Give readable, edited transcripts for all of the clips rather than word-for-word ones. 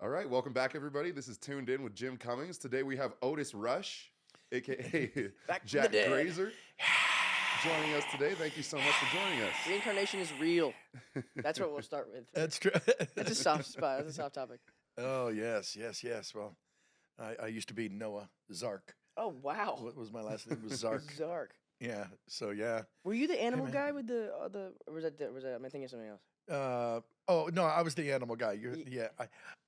All right, welcome back, everybody. This is Tuned In with Jim Cummings. Today we have Otis Rush, aka Back from Jack the dead. Grazer, joining us today. Thank you so much for joining us. Reincarnation is real. That's what we'll start with. That's true. That's a soft spot. That's a soft topic. Oh, yes. Well, I used to be Noah Zark. Oh, wow. What was my last name? Was Zark. Zark. Yeah. So yeah. Were you the animal man. guy with the or was that am I thinking of something else? Oh no, I was the animal guy. Ye- Yeah.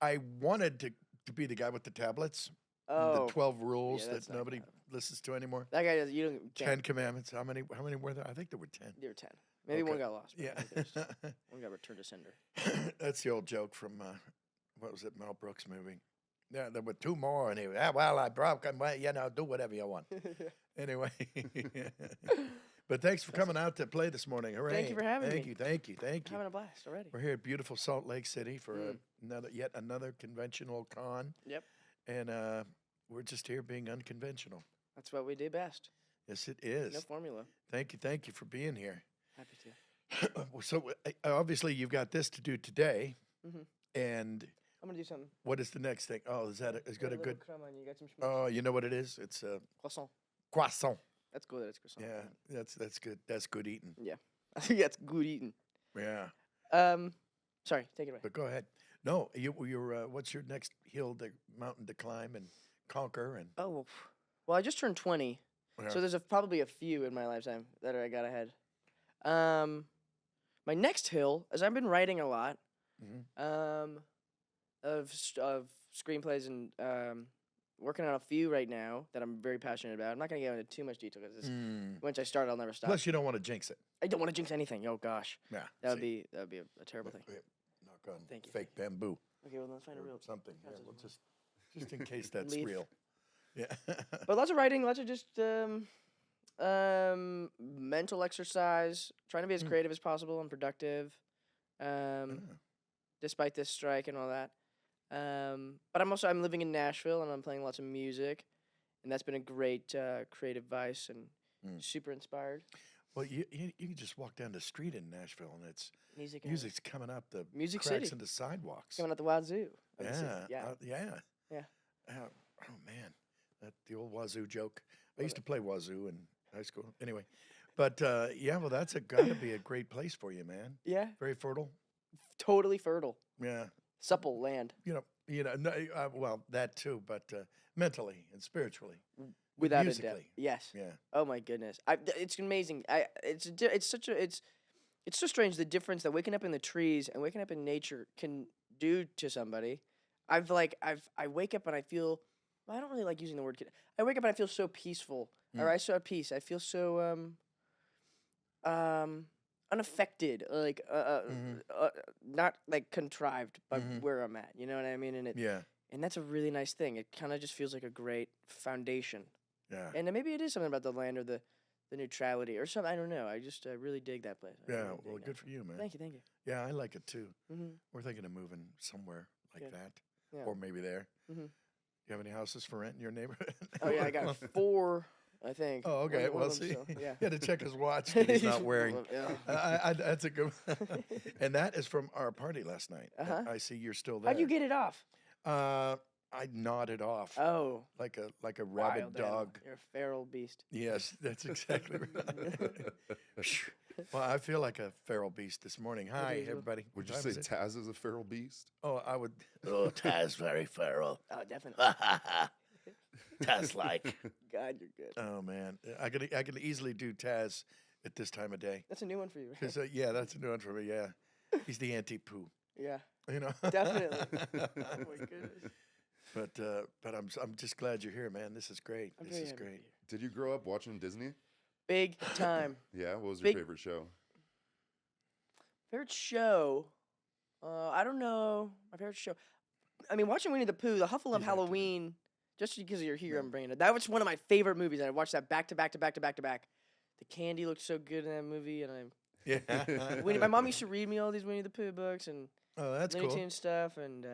I wanted to be the guy with the tablets. Oh, The 12 rules yeah, that's that not nobody gonna listens to anymore. that guy does. You don't. 10 commandments. How many were there? I think there were 10. There were 10. Maybe one Okay. got lost. But I Yeah. think there's- one got returned to sender. That's the old joke from what was it, Mel Brooks movie? Yeah, there were 2 more, and he was, well, I broke them. Well, do whatever you want. Anyway, but thanks for coming out to play this morning. Hooray! Thank you for having Thank me. you, thank you, thank you. Having a blast already. We're here at beautiful Salt Lake City for Mm. yet another conventional con, Yep. and we're just here being unconventional. That's what we do best. Yes, it is. No formula. Thank you for being here. Happy to. So obviously you've got this to do today, Mhm. and I'm gonna do something. what is the next thing? Oh, is that is Got got a little good? crumb on you. Got some Oh, you know what it is? It's a croissant. croissant. That's good. That's croissant. Yeah, that's good. That's good eating. I think that's good eating. Yeah, Sorry, take it away. but go ahead. No, you're. What's your next mountain to climb and conquer? And Oh, well, I just turned 20, Yeah. so there's probably a few in my lifetime that I got ahead. My next hill, as I've been writing a lot, Mhm. of screenplays and working on a few right now that I'm very passionate about. I'm not gonna get into too much detail because Mm. once I start, I'll never stop. Plus, you don't want to jinx it. I don't want to jinx anything. Oh gosh, Yeah, that would see? be a terrible thing. Yeah, knock on Thank you, fake bamboo Okay, well let's find a or real. something. Yeah, That's well, just just in case that's Leaf. real. Yeah. But lots of writing, lots of just mental exercise, trying to be as Mm. creative as possible and productive, Yeah. despite this strike and all that. But I'm living in Nashville and I'm playing lots of music, and that's been a great creative vice and Mm. super inspired. Well, you can just walk down the street in Nashville and it's Music, and music's coming up the Music cracks City. in the sidewalks. coming out the wazoo. of the city. Yeah, Yeah. yeah, Yeah. Oh man, the old wazoo joke. I used to play wazoo in high school. Anyway, but yeah, well, that's got to be a great place for you, man. Yeah, Very fertile. totally fertile, Yeah, supple land no, well, that too, but mentally and spiritually. without a doubt. musically. Yes. Yeah. Oh my goodness, it's amazing. It's so strange the difference that waking up in the trees and waking up in nature can do to somebody. I wake up and I feel. I don't really like using the word. I wake up and I feel so peaceful, or I so at peace. I feel so unaffected, like not like contrived by Mhm. where I'm at. You know what I mean? Yeah, And that's a really nice thing. It kind of just feels like a great foundation. yeah, And then maybe it is something about the land or the neutrality or something. I don't know. I just really dig that place. I yeah. really dig Well, that. good for you, man. Thank you, thank you. Yeah, I like it too. Mm-hmm. We're thinking of moving somewhere like Good. that, Yeah. or maybe there. Mhm. You have any houses for rent in your neighborhood? Oh yeah, I got 4, I think. Oh, okay. One Well, of them, see, so, yeah. he had to check his watch that he's not wearing. Yeah. That's a good. And that is from our party last night. Uh-huh. I see you're still there. How'd you get it off? I nodded off Oh, like a rabid wild animal. dog. You're a feral beast. Yes, that's exactly right. Well, I feel like a feral beast this morning. Hi, you as well. everybody. Would you What say time is it? Taz is a feral beast? Oh, I would. Oh, Taz, very feral. Oh, definitely. Taz like. God, you're good. Oh man, I could easily do Taz at this time of day. That's a new one for you. Right? Cause yeah, that's a new one for me. Yeah, he's the anti-poo. Yeah, You know. definitely. Oh my goodness. But I'm just glad you're here, man. This is great. I'm This very is happy to be great. here. Did you grow up watching Disney? Big time. Yeah, what was your Big- favorite show? Favorite show? I don't know. My favorite show. I mean, watching Winnie the Pooh, The Huffle You of have to do. Halloween. Just because you're here, Yeah. I'm bringing it. That was one of my favorite movies. I watched that back to back to back to back to back. The candy looked so good in that movie, and Yeah. my mom used to read me all these Winnie the Pooh books and Oh, that's Looney cool. Tunes stuff, and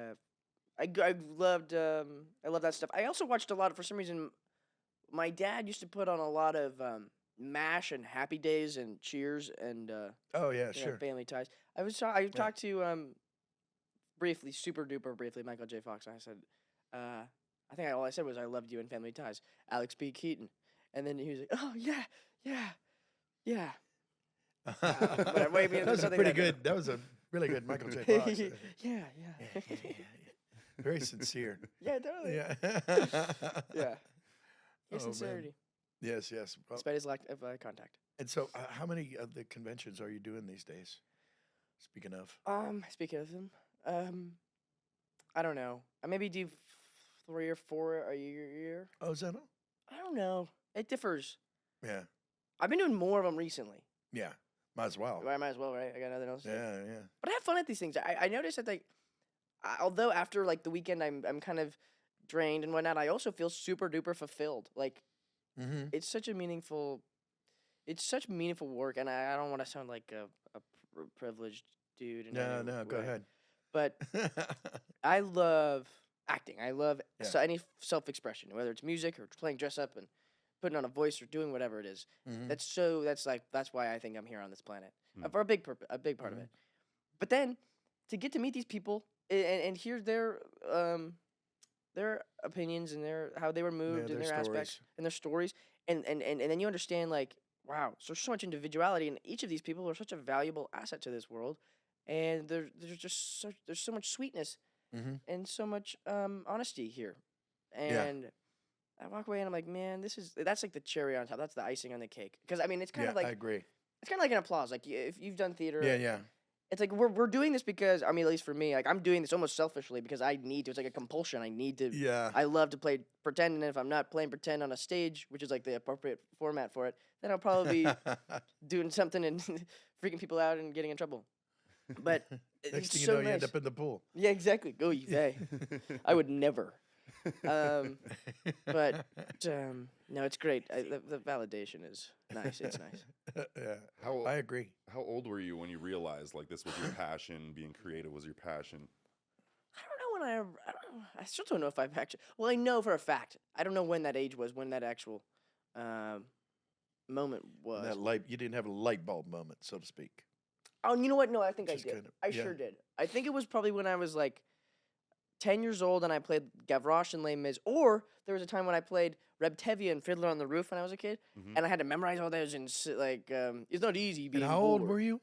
I loved that stuff. I also watched a lot of, for some reason, my dad used to put on a lot of MASH and Happy Days and Cheers and Oh yeah, you know, sure. Family Ties. I talked to briefly, super duper briefly, Michael J. Fox. And I said, I think all I said was I loved you in Family Ties, Alex B. Keaton. And then he was like, oh yeah. But wait, that was a something pretty that- good. That was a really good Michael J. Fox. yeah. Very sincere. Yeah, totally. Yeah. Yeah. Oh, His man. sincerity, Yes. Well, despite his lack of eye contact. and so, how many of the conventions are you doing these days? Speaking of, Speaking of them, I don't know. I maybe do 3 or 4 a year. oh, is that all? I don't know. It differs. Yeah. I've been doing more of them recently. Yeah. Might as well. I might as well, right? I got nothing else to do. Yeah. But I have fun at these things. I noticed that although after like the weekend I'm kind of drained and whatnot, I also feel super duper fulfilled. Like Mm-hmm. it's such meaningful work, and I don't want to sound like a privileged dude. In No, any go way, ahead. But I love acting. I love Yeah. any self-expression, whether it's music or playing dress up and putting on a voice or doing whatever it is. Mhm. That's why I think I'm here on this planet Mm. for a big part of Mhm. it. But then to get to meet these people and hear their opinions and how they were moved and their their aspects stories. and their stories, and then you understand like, wow, so there's so much individuality, and each of these people are such a valuable asset to this world, and there's so much sweetness Mhm. and so much honesty here, Yeah. and I walk away and I'm like, man, that's like the cherry on top. That's the icing on the cake. Because I mean, it's kind Yeah, of like I agree. it's kind of like an applause. Like if you've done theater, Yeah. it's like we're doing this because, I mean, at least for me, like I'm doing this almost selfishly because I need to. It's like a compulsion. I need to. Yeah. I love to play pretend, and if I'm not playing pretend on a stage, which is like the appropriate format for it, then I'll probably be doing something and freaking people out and getting in trouble. But Next it's thing you so know, you nice. end up in the pool. Yeah, exactly. Go you they. I would never. But no, it's great. The validation is nice. It's nice. Yeah. How I agree. how old were you when you realized like this was your passion? Being creative was your passion. I don't know when I still don't know if I've actually. Well, I know for a fact. I don't know when that age was. When that actual moment was. That light, you didn't have a light bulb moment, so to speak. Oh, you know what? No, I think I Just did. kinda- I yeah. sure did. I think it was probably when I was like 10 years old and I played Gavroche and Les Mis. Or there was a time when I played Reb Tevye and Fiddler on the Roof when I was a kid. Mhm. And I had to memorize all those and like, it's not easy being And how old bored. were you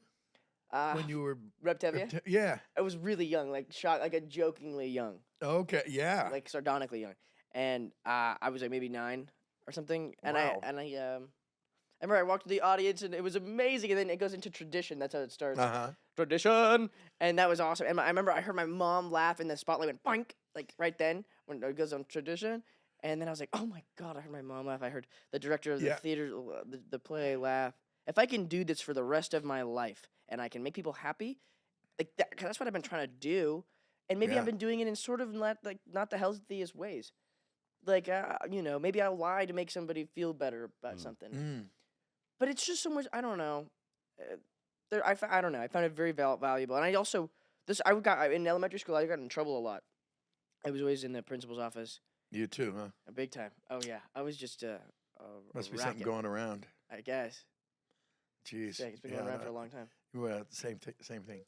Uh, when you were? Reb Tevye? Yeah. I was really young, like like a jokingly young, Okay. Yeah. like sardonically young. And I was like maybe 9 or something. And Wow. I remember I walked to the audience and it was amazing. And then it goes into tradition. That's how it starts. Uh-huh. Tradition, and that was awesome. And I remember I heard my mom laugh, and the spotlight went boink, like right then when it goes on tradition. And then I was like, oh my god, I heard my mom laugh. I heard the director of the Yeah. theater, the play laugh. If I can do this for the rest of my life, and I can make people happy, like that, 'cause that's what I've been trying to do. And maybe Yeah. I've been doing it in sort of not the healthiest ways. Like maybe I'll lie to make somebody feel better about something. Mm. But it's just so much. I don't know. I don't know. I found it very valuable, and I also in elementary school. I got in trouble a lot. I was always in the principal's office, You too, huh? a big time. Oh yeah, I was just a Must be racket, something going around. I guess. Jeez. Yeah, it's been going around for a long time. Well, same thing.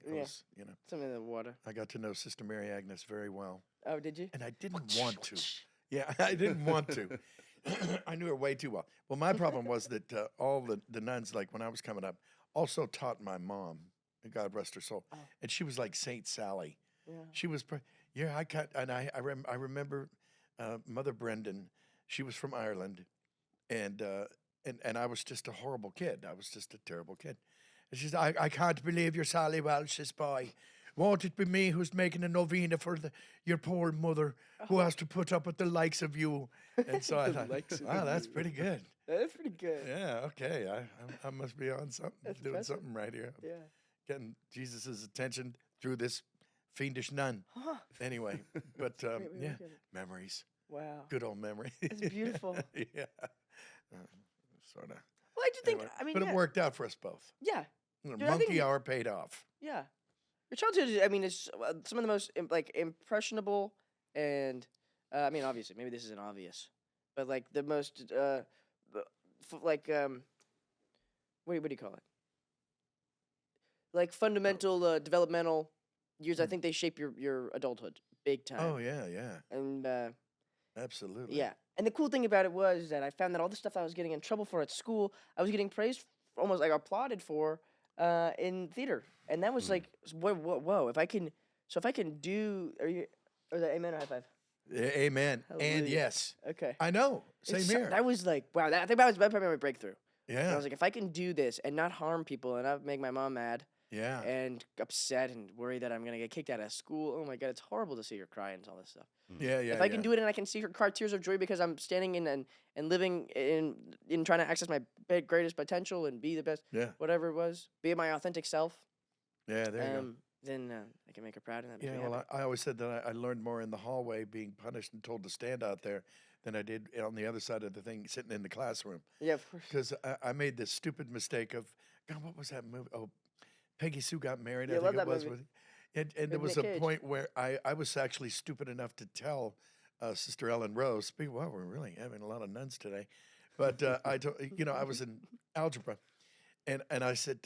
I Yeah. was, Something in the water. I got to know Sister Mary Agnes very well, Oh, did you? and I didn't want to. Yeah, I didn't want to. I knew her way too well. Well, my problem was that all the nuns, like when I was coming up, also taught my mom, God rest her soul, Oh. and she was like Saint Sally. Yeah. She was, I remember Mother Brendan. She was from Ireland, and I was just a horrible kid. I was just a terrible kid. And she said, I can't believe you're Sally Welch's boy. Won't it be me who's making a novena for your poor mother who has to put up with the likes of you? And so I The thought, likes of wow, that's you." pretty good. That's pretty good. Yeah, okay. I must be on something, That's doing impressive. something right here. Yeah. Getting Jesus' attention through this fiendish nun. Huh. Anyway, but Great way to yeah, look at it. memories. Wow. Good old memory. That's beautiful. Yeah. Sort of. Well, I do think. I mean, but yeah. it worked out for us both. Yeah. The Dude, I think monkey hour paid off. Yeah. Your childhood, I mean, is some of the most impressionable and, I mean, obviously, maybe this isn't obvious, but like the most, what do you call it? Like fundamental, developmental years, I think they shape your adulthood big time. Oh yeah, yeah, And absolutely. yeah. And the cool thing about it was that I found that all the stuff I was getting in trouble for at school, I was getting praised, almost like applauded for, in theater. And that was like, whoa! If I can do, or the amen or high five? Amen. And Hallelujah. yes, Okay. I know. Same It's here. That was like, wow. I think that was probably my breakthrough. And I Yeah, was like, if I can do this and not harm people and not make my mom mad yeah, and upset and worry that I'm gonna get kicked out of school, oh my god, it's horrible to see her cry and all this stuff. yeah, yeah. If I can do it and I can see her cry tears of joy because I'm standing in and living in trying to access my greatest potential and be the best, Yeah, whatever it was, be my authentic self, yeah. There you go. then I can make her proud and that makes Yeah, me well, happy. I always said that I learned more in the hallway being punished and told to stand out there than I did on the other side of the thing sitting in the classroom. Yeah, of course. Because I made this stupid mistake of, God, what was that movie? Oh, Peggy Sue Got Married, Yeah, I I love think it that was. movie. And there With was Nick a Cage. point where I was actually stupid enough to tell Sister Ellen Rose, well, we're really having a lot of nuns today. But I told, I was in algebra. And I said,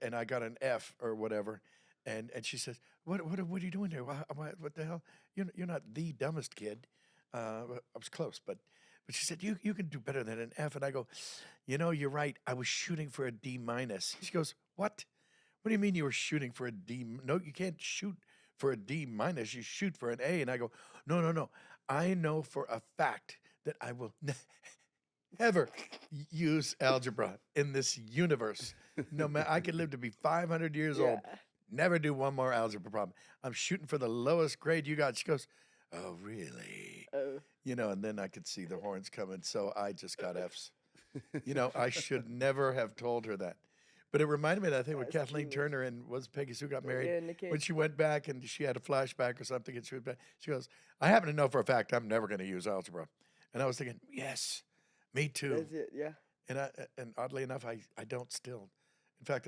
and I got an F or whatever. And she says, what are you doing there? What the hell? You're not the dumbest kid. I was close, but she said, you can do better than an F. And I go, you're right. I was shooting for a D minus. She goes, what? What do you mean you were shooting for a D? No, you can't shoot for a D minus. You shoot for an A. And I go, no. I know for a fact that I will never use algebra in this universe. No matter, I could live to be 500 years old. Never do one more algebra problem. I'm shooting for the lowest grade you got. She goes, oh, really? Oh. And then I could see the horns coming. So I just got Fs. I should never have told her that. But it reminded me of that thing with That's Kathleen genius. Turner and was Peggy Sue Got Married. Yeah, Nick When Cage. she went back and she had a flashback or something and she went back, she goes, I happen to know for a fact I'm never going to use algebra. And I was thinking, yes, me too. That's it. Yeah. And oddly enough, I don't still. In fact,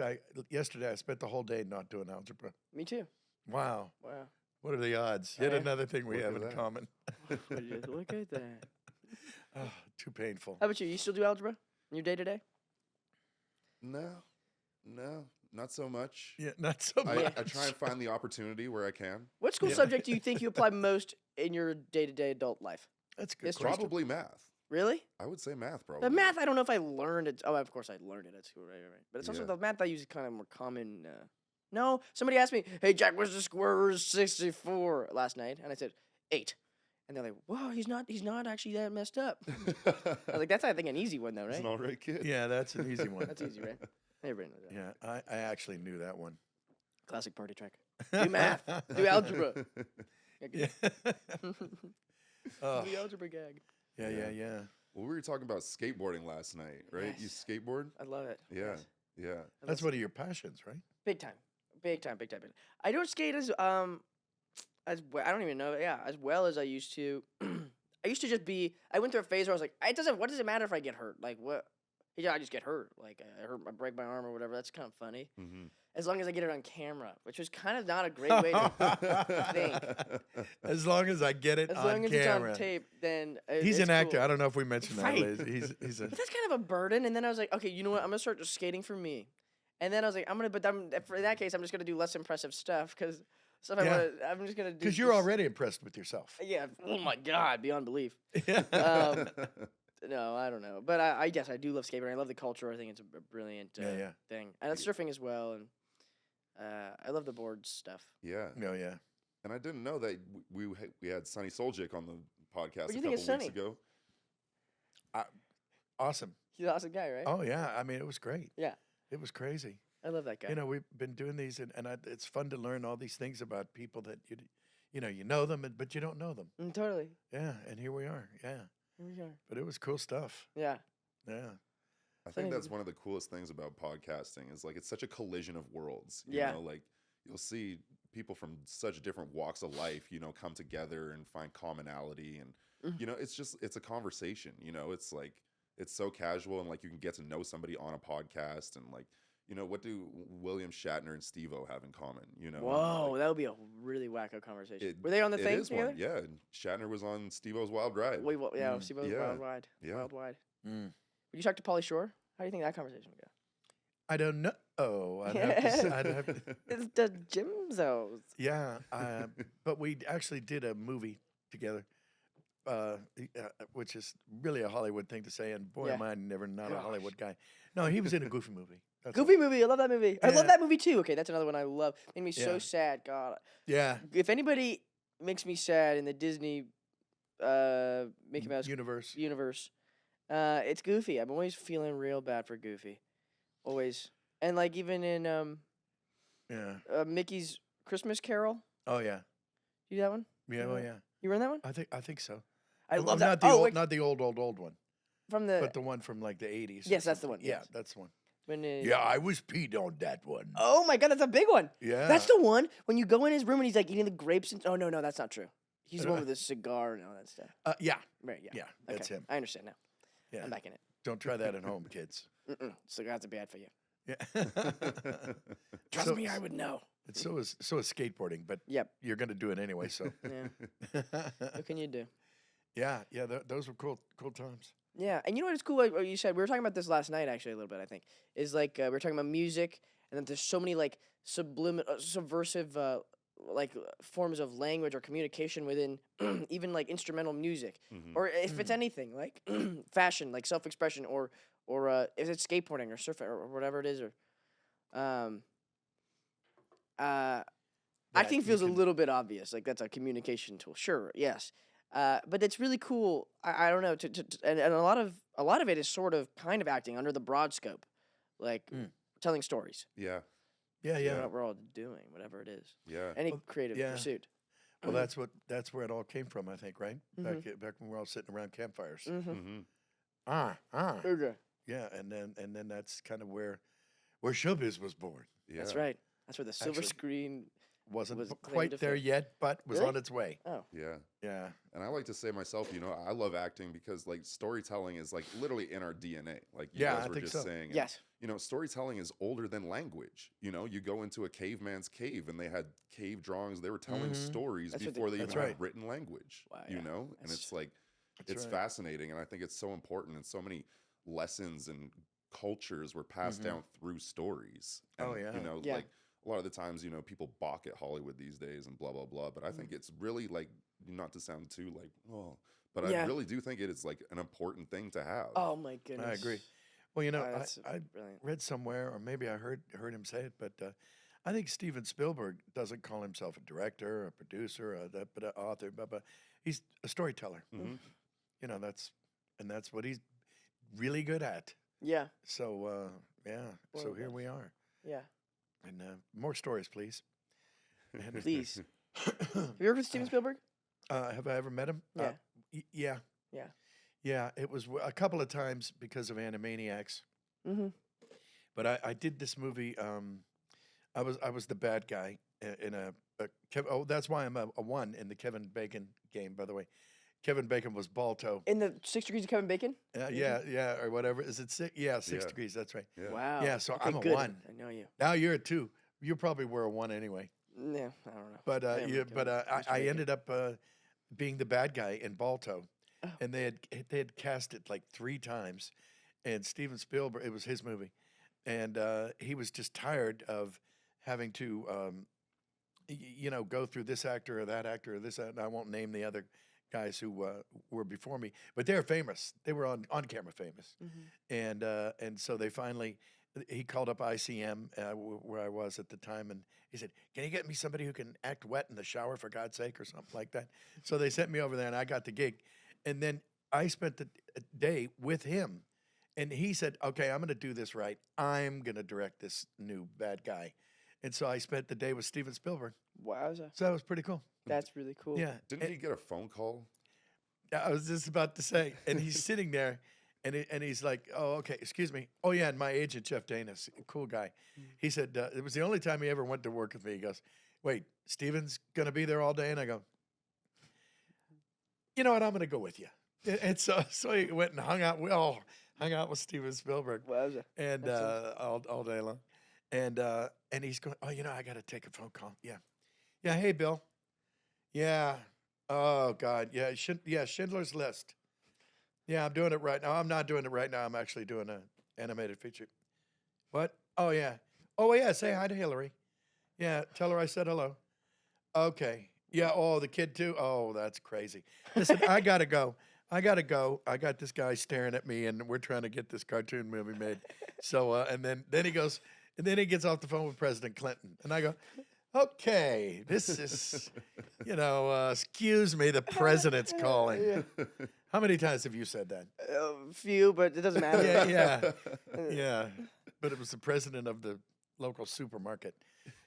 yesterday I spent the whole day not doing algebra. Me too. Wow. Wow. What are the odds? Yet Yeah. another thing we Look have at in that. common. Just look at that. Oh, too painful. How about you? You still do algebra in your day to day? No, not so much. Yeah, not so much. I try and find the opportunity where I can. What school Yeah. subject do you think you apply most in your day to day adult life? That's a good It's question. Probably math. Really? I would say math, probably. The math, I don't know if I learned it. Oh, of course I learned it at school, right? But it's also Yeah. the math I use is kind of more common. No, somebody asked me, "Hey Jack, what's the square root of 64?" last night, and I said 8, and they're like, "Whoa, he's not actually that messed up." I was like, "That's I think an easy one though, He's right?" an all right kid. Yeah, that's an easy one. That's easy, right? Everybody knows that. Yeah, I actually knew that one. Classic party trick. Do math. Do algebra. Yeah. Oh, The algebra gag. yeah. Well, we were talking about skateboarding last night, right? You Yes. skateboard? I love it. Yeah. Yes. Yeah. I That's love one of your passions, right? Big time. I don't skate as well, I don't even know. Yeah, as well as I used to. I used to just be. I went through a phase where I was like, What does it matter if I get hurt? Like what? Yeah, I just get hurt. Like I break my arm or whatever. That's kind of funny. Mm-hmm. As long as I get it on camera, which was kind of not a great way to think. As long as I get it As on long as camera. it's on tape, then He's it's an actor. cool. I don't know if we mentioned that. Right. But he's a. But that's kind of a burden. And then I was like, okay, you know what? I'm gonna start just skating for me. And then I was like, for in that case, I'm just gonna do less impressive stuff because stuff Yeah. I'm just gonna do. Because you're just- already impressed with yourself. Yeah. Oh my God, beyond belief. Yeah. No, I don't know, but I guess I do love skateboarding. I love the culture. I think it's a brilliant Yeah. thing, and it's surfing as well. And I love the board stuff. Yeah. No, yeah. And I didn't know that we had Sonny Soljic on the podcast What do a you think couple of weeks Sonny? ago. Awesome. He's an awesome guy, right? Oh, yeah. I mean, it was great. Yeah. It was crazy. I love that guy. We've been doing these, and it's fun to learn all these things about people that you know them, but you don't know them. Totally. Yeah, and here we are. Yeah, Here we are. but it was cool stuff. Yeah. Yeah, I Sonny think that's was- one of the coolest things about podcasting is like it's such a collision of worlds. You Yeah. know, like you'll see people from such different walks of life, come together and find commonality and Mhm. it's a conversation, it's like it's so casual and like you can get to know somebody on a podcast and like, what do William Shatner and Steve-O have in common, and, Whoa, like, that would be a really wacko conversation. it- Were they on the it thing is together? one, yeah. And Shatner was on Steve-O's Wild Ride. Wait, well, yeah, Mm, Steve was yeah, Wild Wide. yeah. Wild Wide. Mm. Would you talk to Pauly Shore? How do you think that conversation would go? I don't know. Oh, I'd have to. It's the Jimzos. Yeah, but we actually did a movie together, which is really a Hollywood thing to say. And boy, Yeah. am I never not a Gosh. Hollywood guy. No, he was in a Goofy movie. That's all. Goofy movie. I love that movie. I love Yeah. that movie too. Okay, that's another one I love. Made me so Yeah. sad. God, Yeah, if anybody makes me sad in the Disney Mickey Mouse universe. universe, it's Goofy. I'm always feeling real bad for Goofy. Always. And like even in Yeah. Mickey's Christmas Carol. Oh yeah. You that one? Yeah. Oh Mhm. yeah. You run that one? I think so. I Well, love that. Not the Oh, old, wait, not the old one, from the but the one from like the 80s. or Yes, that's the something. one, Yeah, yes. that's the one. when Yeah, I was peed on that one. Oh my God, that's a big one. Yeah. That's the one when you go in his room and he's like eating the grapes and oh no, that's not true. He's the one with the cigar and all that stuff. Yeah. Right, yeah. Yeah, that's Okay, him. I understand now. Yeah. I'm back in it. Don't try that at home, kids. Cigars are bad for you. Yeah. Trust So- me, I would know. And so is skateboarding, but Yep. you're going to do it anyway. So Yeah. What can you do? yeah, those were cool times. Yeah, and you know what is cool? Like what you said, we were talking about this last night actually a little bit. I think is like we were talking about music, and then there's so many like subversive forms of language or communication within even like instrumental music, Mhm. or if it's anything like fashion, like self-expression, or if it's skateboarding or surfing or whatever it is, or I That think you feels a can- little bit obvious. Like that's a communication tool. Sure, yes. But it's really cool. I don't know. And a lot of it is sort of kind of acting under the broad scope, like telling stories. Yeah. Yeah, You know yeah. what we're all doing, whatever it is. Yeah. Any Well, creative yeah. pursuit. Well, that's where it all came from, I think, right? Back when we were all sitting around campfires. Mm-hmm. Mm-hmm. Okay. Yeah, and then that's kind of where showbiz was born. Yeah. That's right. That's where the silver Actually, screen. Wasn't Was claimed to quite there fame. yet, but was Really? on its way. Oh, Yeah. Yeah. And I like to say myself, I love acting because like storytelling is like literally in our DNA. Like you Yeah, guys I were think just so. saying. And, yes. storytelling is older than language. You go into a caveman's cave and they had cave drawings. They were telling Mhm. stories That's what before they That's even right. had written language. Wow, yeah. And That's- it's like That's it's right. fascinating, and I think it's so important, and so many lessons and cultures were passed Mhm. down through stories. Oh, And, yeah. Yeah. like a lot of the times, people balk at Hollywood these days and blah blah blah. But I think it's really like, not to sound too like, but I Yeah. really do think it is like an important thing to have. Oh my goodness. agree. Well, That's I brilliant. read somewhere, or maybe I heard him say it, but I think Steven Spielberg doesn't call himself a director, a producer, but an author. But he's a storyteller. Mhm. That's what he's really good at. Yeah. So yeah. So Well, here we are, Yeah. and more stories, please. And, Please. Have you worked with Steven Spielberg? have I ever met him? Yeah. Yeah. Yeah. Yeah. It was a couple of times because of Animaniacs. Mm-hmm. But I did this movie. I was the bad guy in a that's why I'm a 1 in the Kevin Bacon game. By the way, Kevin Bacon was Balto. In the 6 Degrees of Kevin Bacon? Yeah, or whatever. Is it 6? Yeah, 6 Yeah. degrees. That's right. Yeah. Wow. Yeah, so Okay, I'm a good. 1. I know you. Now you're a 2. You probably were a 1 anyway. Yeah, I don't know. But Yeah, Mr. I Bacon. ended up being the bad guy in Balto, Oh. and they had cast it like 3 times, and Steven Spielberg, it was his movie, and he was just tired of having to go through this actor or that actor or this. And I won't name the other guys who were before me, but they're famous. They were on camera famous, and so they finally. He called up ICM where I was at the time, and he said, "Can you get me somebody who can act wet in the shower, for God's sake," or something like that. So they sent me over there, and I got the gig. And then I spent the day with him, and he said, "Okay, I'm going to do this right. I'm going to direct this new bad guy." And so I spent the day with Steven Spielberg. Wowza. So that was pretty cool. That's really cool. Yeah. Didn't he get a phone call? I was just about to say, and he's sitting there, and he's like, "Oh, okay, excuse me. Oh, yeah, and my agent, Jeff Danis, a cool guy. He said, it was the only time he ever went to work with me. He goes, wait, Steven's going to be there all day? And I go, you know what, I'm going to go with you. And so he went and hung out with Steven Spielberg Wowza. and That's all day long. And he's going, oh, I got to take a phone call. Yeah. Yeah, hey, Bill. Yeah. Oh, God. Yeah, Schindler's List. Yeah, I'm doing it right now. I'm not doing it right now. I'm actually doing an animated feature. What? Oh, yeah. Oh, yeah, say hi to Hillary. Yeah, tell her I said hello. Okay. Yeah, oh, the kid too? Oh, that's crazy. Listen, I got to go. I got this guy staring at me, and we're trying to get this cartoon movie made. So, and then he goes, and then he gets off the phone with President Clinton. And I go, okay, this is, excuse me, the president's calling. How many times have you said that? A few, but it doesn't matter. Yeah. But it was the president of the local supermarket.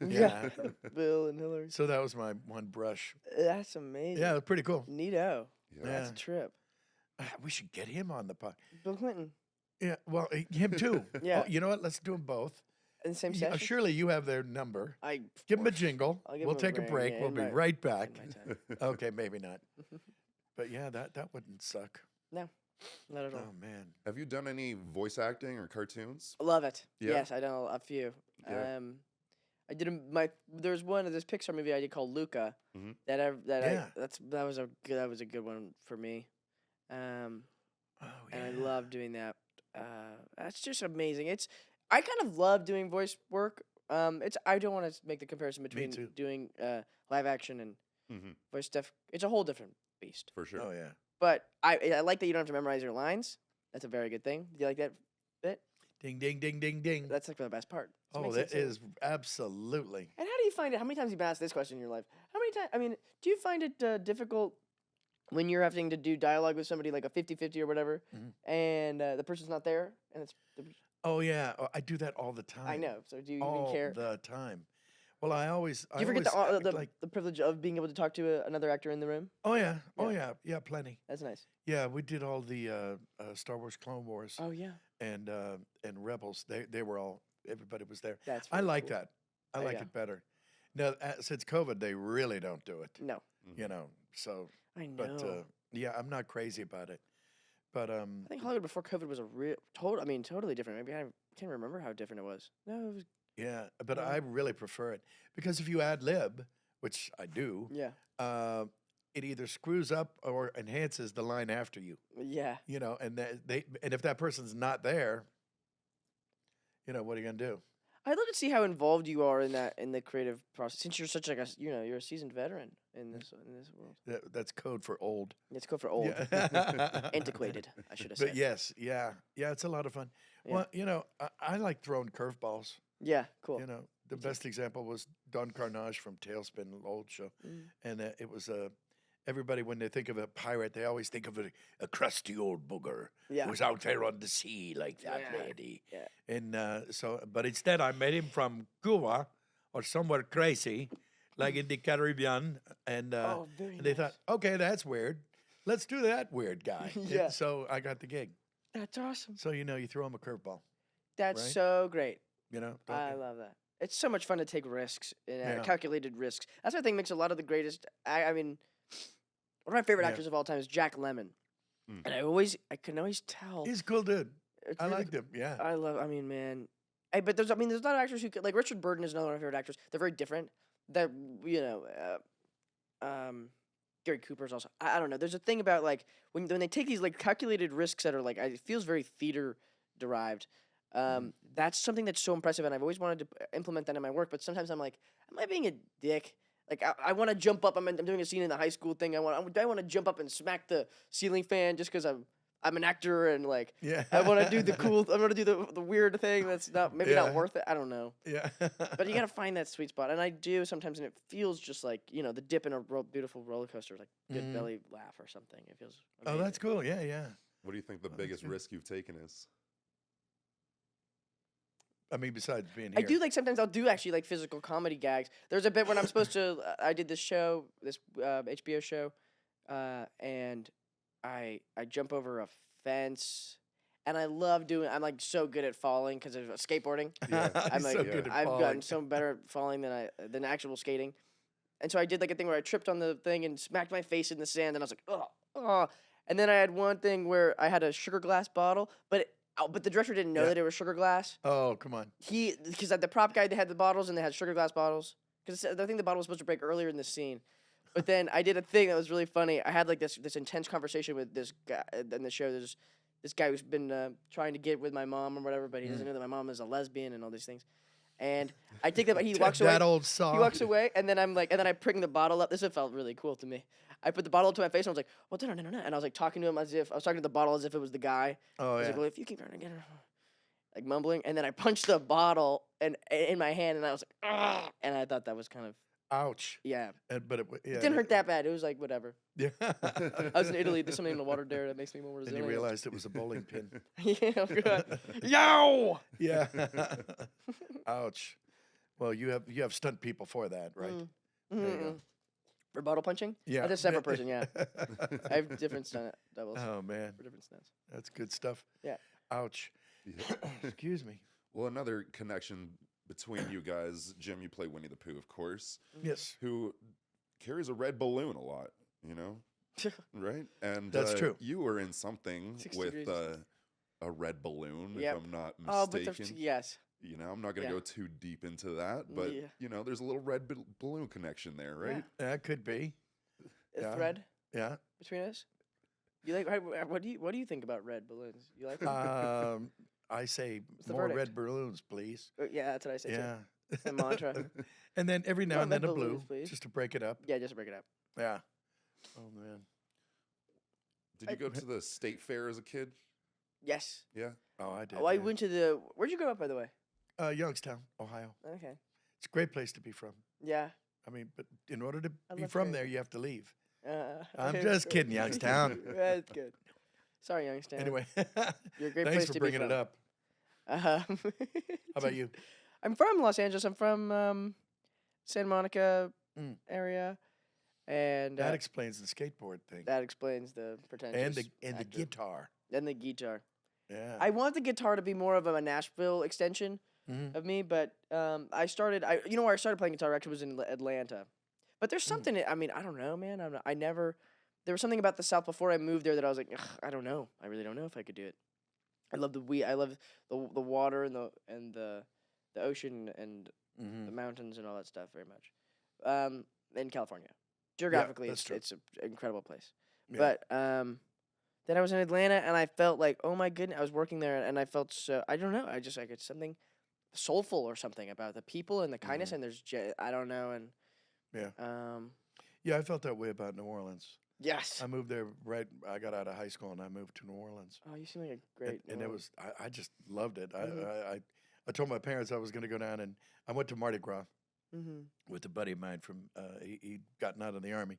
Yeah. Bill and Hillary. So that was my one brush. That's amazing. Yeah, it was pretty cool. Neato. Yeah. That's a trip. We should get him on the pod. Bill Clinton. Yeah, well, him too. Yeah. Oh, you know what? Let's do them both. In the same Yeah, session? surely you have their number. Of Give them a course. jingle. I'll give We'll 'em a take a ring, break. yeah, We'll in be my- right back. in my time. Okay, maybe not. But yeah, that wouldn't suck. No, not at all. Oh man. Have you done any voice acting or cartoons? Love it. Yeah? Yes, I done a few. Yeah. I did there's one of this Pixar movie I did called Luca. Mhm. That was a good one for me. Oh And I love doing that. That's just amazing. I kind of love doing voice work. I don't want to make the comparison between too. doing live action and Mhm. voice stuff. It's a whole different beast. For sure. Oh yeah. But I like that you don't have to memorize your lines. That's a very good thing. Do you like that bit? Ding ding ding ding ding. That's like the best part. It Oh, makes that it so- is absolutely. And how do you find it? How many times have you been asked this question in your life? How many times? I mean, do you find it difficult when you're having to do dialogue with somebody like a 50-50 or whatever, Mhm. and the person's not there, and Oh yeah. Oh, I do that all the time. I know. So do you All even care? the time. Well, I always. Do you forget the like. the privilege of being able to talk to another actor in the room? Oh yeah. Oh yeah. Yeah. Plenty. That's nice. Yeah, we did all the Star Wars, Clone Wars, Oh yeah, and Rebels. They were all. Everybody was there. that's. I very like cool. that. I Oh, like yeah. it better. Now, since COVID, they really don't do it. No, So, I know. but yeah, I'm not crazy about it. But I think Hollywood before COVID was a real totally different. Maybe I can't remember how different it was. No, it was. yeah, but Yeah. I really prefer it because if you ad lib, which I do, Yeah, it either screws up or enhances the line after you. yeah. And and if that person's not there, what are you gonna do? I'd love to see how involved you are in the creative process. Since you're such like you're a seasoned veteran in this world. That's code for old. It's code for old, Yeah. antiquated. I should have But said. yes, yeah, it's a lot of fun. Yeah. Well, I like throwing curveballs. Yeah, cool. The best example was Don Carnage from Tailspin, an old show, Mm. and it was everybody when they think of a pirate, they always think of a crusty old booger Yeah. who's out there on the sea like that Yeah, lady. yeah. And but instead, I made him from Cuba or somewhere crazy, like in the Caribbean, and Oh, very and they nice. thought, okay, that's weird. Let's do that weird guy. And Yeah. so I got the gig. That's awesome. So you throw him a curveball. That's Right? so great. Don't I you? love that. It's so much fun to take risks, Yeah. calculated risks. That's what I think makes a lot of the greatest. I mean, one of my favorite Yeah. actors of all time is Jack Lemmon, Mm. and I can always tell. He's a cool dude. It's I really liked him. Yeah. I mean, man. But there's a lot of actors who could, like Richard Burton is another one of my favorite actors. They're very different. They're, Gary Cooper's also. I don't know. There's a thing about like when they take these like calculated risks that are like it feels very theater derived. That's something that's so impressive, and I've always wanted to implement that in my work. But sometimes I'm like, am I being a dick? Like I want to jump up. I'm doing a scene in the high school thing. Do I want to jump up and smack the ceiling fan just because I'm an actor and like Yeah. I want to do the cool. I want to do the weird thing that's not maybe Yeah. not worth it. I don't know. Yeah. But you gotta find that sweet spot, and I do sometimes, and it feels just like the dip in a beautiful roller coaster, like good Mhm. belly laugh or something. It feels. Oh, Amazing. that's cool. Yeah, yeah. What do you think the Oh, that's biggest good. risk you've taken is? I mean, besides being here. I do like sometimes I'll do actually like physical comedy gags. There's a bit when I'm supposed to. I did this show, this HBO show, and I jump over a fence, and I love doing. I'm like so good at falling because of skateboarding. Yeah. I'm He's like so good at I've falling. gotten so better at falling than actual skating, and so I did like a thing where I tripped on the thing and smacked my face in the sand, and I was like oh, and then I had one thing where I had a sugar glass bottle, but the director didn't know Yeah. that it was sugar glass. Oh, come on. Because the prop guy, they had the bottles and they had sugar glass bottles. Because I think the bottle was supposed to break earlier in the scene. But then I did a thing that was really funny. I had like this intense conversation with this guy in the show. There's this guy who's been trying to get with my mom or whatever, but he doesn't know that my mom is a lesbian and all these things. And I take that, but he walks away. That old song. He walks away, and then I'm like, and then I bring the bottle up. This felt really cool to me. I put the bottle up to my face, and I was like, well, no. And I was like talking to him as if, I was talking to the bottle as if it was the guy. Oh, I was yeah. like, well, if you keep running again, like mumbling. And then I punched the bottle in my hand, and I was like, "Ugh," and I thought that was kind of, Ouch. yeah. But It didn't hurt that bad. It was like, whatever. Yeah. I was in Italy. There's something in the water there that makes me more And resilient. you realized it was a bowling pin. Yeah. I'm good. Yo! Yeah. Ouch. Well, you have stunt people for that, right? There you go. For bottle punching? Yeah. That's a separate person, yeah. I have different stunt doubles Oh man, for different stunts. that's good stuff. Yeah. Ouch. Excuse me. Well, another connection between you guys, Jim, you play Winnie the Pooh, of course, Yes, who carries a red balloon a lot, you know? Right? And That's true. You were in something 6 with degrees. a red balloon, Yep. if I'm not Oh, but mistaken. yes. You know, I'm not going to Yeah. go too deep into that, but, Yeah. you know, there's a little red balloon connection there, right? that could be. A Yeah. thread Yeah. between us? You like? What do you think about red balloons? You like them? I say the more verdict? red balloons, please. Yeah, that's what I say too. Yeah. It's a mantra. And then every now More and then red a blue, balloons, please. just to break it up. Yeah, just to break it up. Yeah. Oh man. Did you go to the state fair as a kid? Yes. Yeah. Oh, I did. Oh, I yeah. went to the. Where'd you grow up, by the way? Youngstown, Ohio. Okay. It's a great place to be from. Yeah. I mean, but in order to I be love from great. there, you have to leave. I'm Okay, just cool. kidding, Youngstown. That's good. Sorry, Youngstown. Anyway, You're a great thanks place for to bringing be it from. up. How How about you? I'm from Los Angeles. I'm from Santa Monica Mm. area, and That explains the skateboard thing that explains the pretentious and the actor. guitar. And the guitar. Yeah. I want the guitar to be more of a Nashville extension Mhm. of me, but I started. You know where I started playing guitar actually was in Atlanta. But there's something. I mean, I don't know, man. I never. There was something about the South before I moved there that I was like, "Ugh, I don't know. I really don't know if I could do it. I love I love the water and the ocean and Mhm. the mountains and all that stuff very much. In California, geographically, that's true. it's an incredible place. Yeah. But then I was in Atlanta and I felt like, oh my goodness, I was working there and I felt so. I don't know. I just like it's something soulful or something about the people and the kindness and there's I don't know and Yeah. um Yeah, I felt that way about New Orleans. yes. I moved there I got out of high school and I moved to New Orleans. Oh, you seem like a great. And it was I just loved it. Mhm. I told my parents I was going to go down and I went to Mardi Gras Mm-hmm. with a buddy of mine from he'd gotten out of the army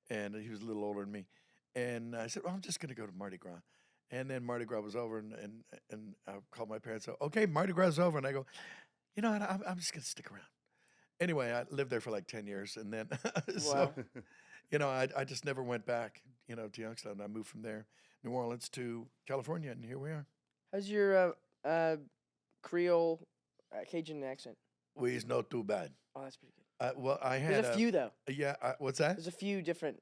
and he was a little older than me. And I said, well, I'm just going to go to Mardi Gras. And then Mardi Gras was over and I called my parents. Okay, Mardi Gras is over. And I go, you know what? I'm just going to stick around. Anyway, I lived there for like 10 years. And then, so, Wow. you know, I just never went back, you know, to Youngstown. I moved from there, New Orleans to California. And here we are. How's your Creole Cajun accent? We is not too bad. Oh, that's pretty good. Well, I had There's a few though. Yeah. What's that? There's a few different.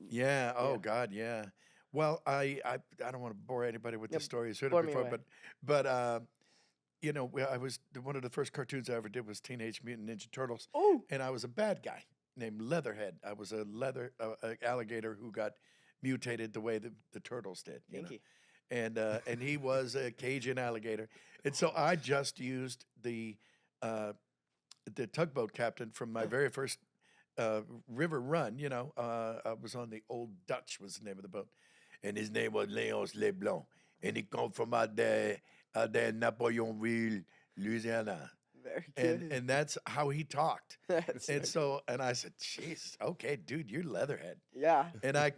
Yeah. Oh Yeah. God. Yeah. Well, I don't want to bore anybody with Yeah, the story. You've heard bore it me before, away. but you know, I was one of the first cartoons I ever did was Teenage Mutant Ninja Turtles, Oh. and I was a bad guy named Leatherhead. I was a alligator who got mutated the way the turtles did. You know? Yankee. And he was a Cajun alligator, and so I just used the tugboat captain from my very first river run. You know, I was on the Old Dutch was the name of the boat, and his name was Léonce Leblanc, and he come from out there in Napoleonville, Louisiana, Very good. and that's how he talked. That's And very- so, and I said, "Jesus, okay, dude, you're Leatherhead." yeah. And I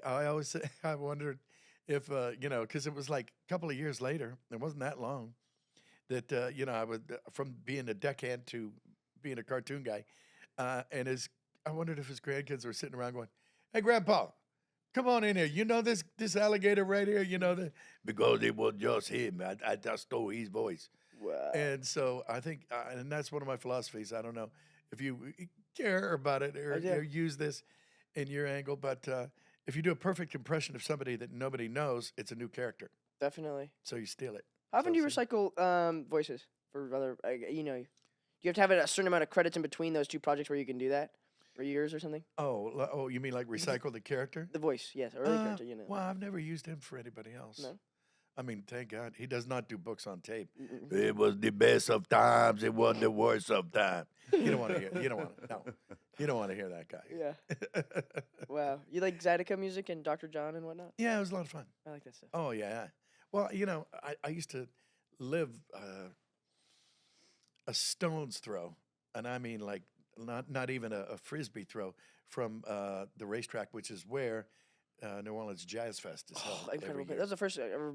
always say, I wondered if you know, because it was like a couple of years later, it wasn't that long, that you know, I would from being a deckhand to being a cartoon guy, and I wondered if his grandkids were sitting around going, "Hey, Grandpa, come on in here. You know this alligator right here. You know that because it was just him. I just stole his voice." Wow. And so I think, and that's one of my philosophies. I don't know if you care about it I do. or use this in your angle, but if you do a perfect impression of somebody that nobody knows, it's a new character. Definitely. So you steal it. How often do you So recycle voices for other? You know, you have to have a certain amount of credits in between those two projects where you can do that, or years or something. Oh, you mean like recycle the character? The voice, yes, early character. You know. Well, I've never used him for anybody else. No? I mean, thank God he does not do books on tape. It was the best of times. It was the worst of times. You don't want to hear. You don't want to. No, you don't want to hear that guy. Yeah. Wow. You like Zydeco music and Dr. John and whatnot? Yeah, it was a lot of fun. I like that stuff. Oh yeah. Well, I used to live a stone's throw, and I mean like not even a frisbee throw from the racetrack, which is where New Orleans Jazz Fest is held. Oh, incredible. every That year. was the first ever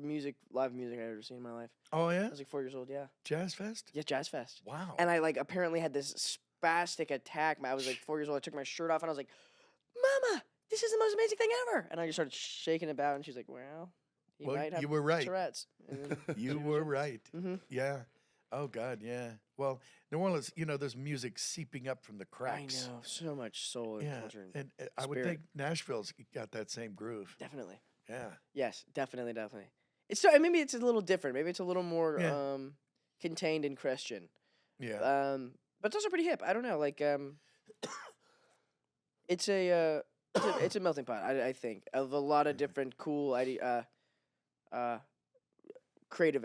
live music I've ever seen in my life. Oh I yeah, was like 4 years old. Yeah. Jazz Fest. Yeah, Jazz Fest. Wow. And I like apparently had this spastic attack. I was like 4 years old. I took my shirt off and I was like, "Mama, this is the most amazing thing ever!" And I just started shaking about, and she's like, "Well, he Well, might have you were right. Tourette's." And then You were right. Mhm. Yeah. Oh God, yeah. Well, New Orleans, there's music seeping up from the I cracks. know so much soul and Yeah, culture. and I would spirit. think Nashville's got that same groove. Definitely. Yeah. Yes, definitely. It's so maybe it's a little different. Maybe it's a little more Yeah. contained and Christian. Yeah. But it's also pretty hip. I don't know. Like it's a melting pot. I think of a lot of different cool creative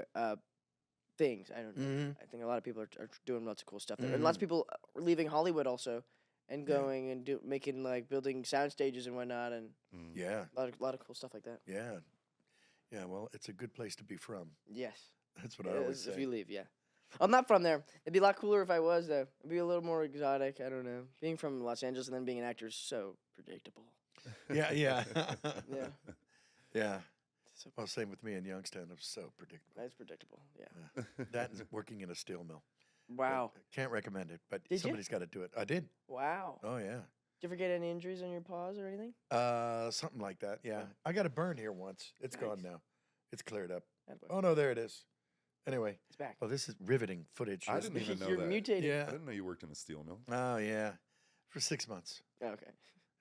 things. I don't know. Mhm. I think a lot of people are doing lots of cool stuff there, and lots of people are leaving Hollywood also, and Yeah. going and making like building sound stages and whatnot, and Mm. Yeah. a lot of cool stuff like that. Yeah. Yeah. Well, it's a good place to be from. Yes, That's what it I always is say. if you leave. Yeah, I'm not from there. It'd be a lot cooler if I was though. It'd be a little more exotic. I don't know. Being from Los Angeles and then being an actor is so predictable. Yeah. Yeah. Yeah, Yeah. so Well, same with me in Youngstown. It was so predictable. that's predictable. Yeah. That and working in a steel mill. Wow. Can't recommend it, but Did you? somebody's got to do it. I did. Wow. Oh yeah. Did you ever get any injuries on your paws or anything? Something like that. Yeah. I got a burn here once. It's gone Nice. now. It's cleared up. Attaboy. Oh no, there it is. Anyway, It's back. oh, this is riveting footage. I isn't didn't it? even know You're that. mutating. I Yeah. didn't know you worked in a steel mill. Oh yeah. For 6 months. Oh, okay.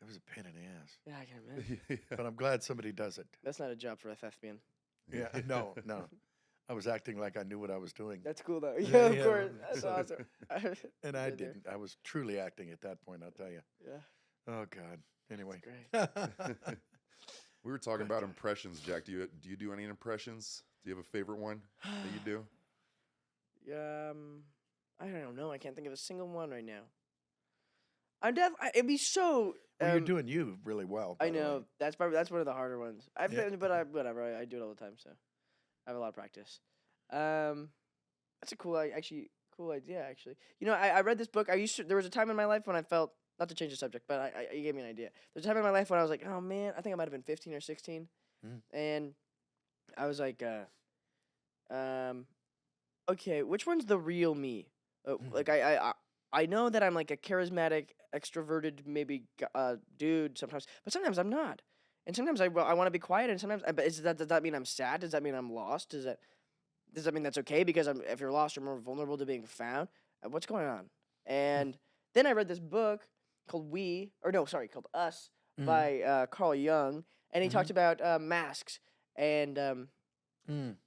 It was a pain in the ass. Yeah, I can imagine. Yeah. But I'm glad somebody does it. That's not a job for a thespian. Yeah. No. I was acting like I knew what I was doing. That's cool though. Yeah, Yeah, of yeah. course. That's So- awesome. And I Been there. didn't. I was truly acting at that point, I'll tell you. Yeah, Oh God. Anyway. great. We were talking But, about impressions, Jack. Do you do any impressions? Do you have a favorite one that you do? I don't know. I can't think of a single one right now. It'd be so. Well, you're doing you really well. I by the way. know that's one of the harder ones. Yeah. Whatever. I do it all the time, so I have a lot of practice. That's a cool idea. Actually, I read this book. There was a time in my life when I felt, not to change the subject, but you gave me an idea. There's a time in my life when I was like, oh man, I think I might have been 15 or 16, and I was like, okay, which one's the real me? Like I know that I'm like a charismatic, extroverted, maybe dude sometimes, but sometimes I'm not. And sometimes I want to be quiet, and sometimes. But does that mean I'm sad? Does that mean I'm lost? Does that mean that's okay? Because if you're lost, you're more vulnerable to being found. What's going on? And then I read this book called called Us by Carl Jung, and he talked about masks and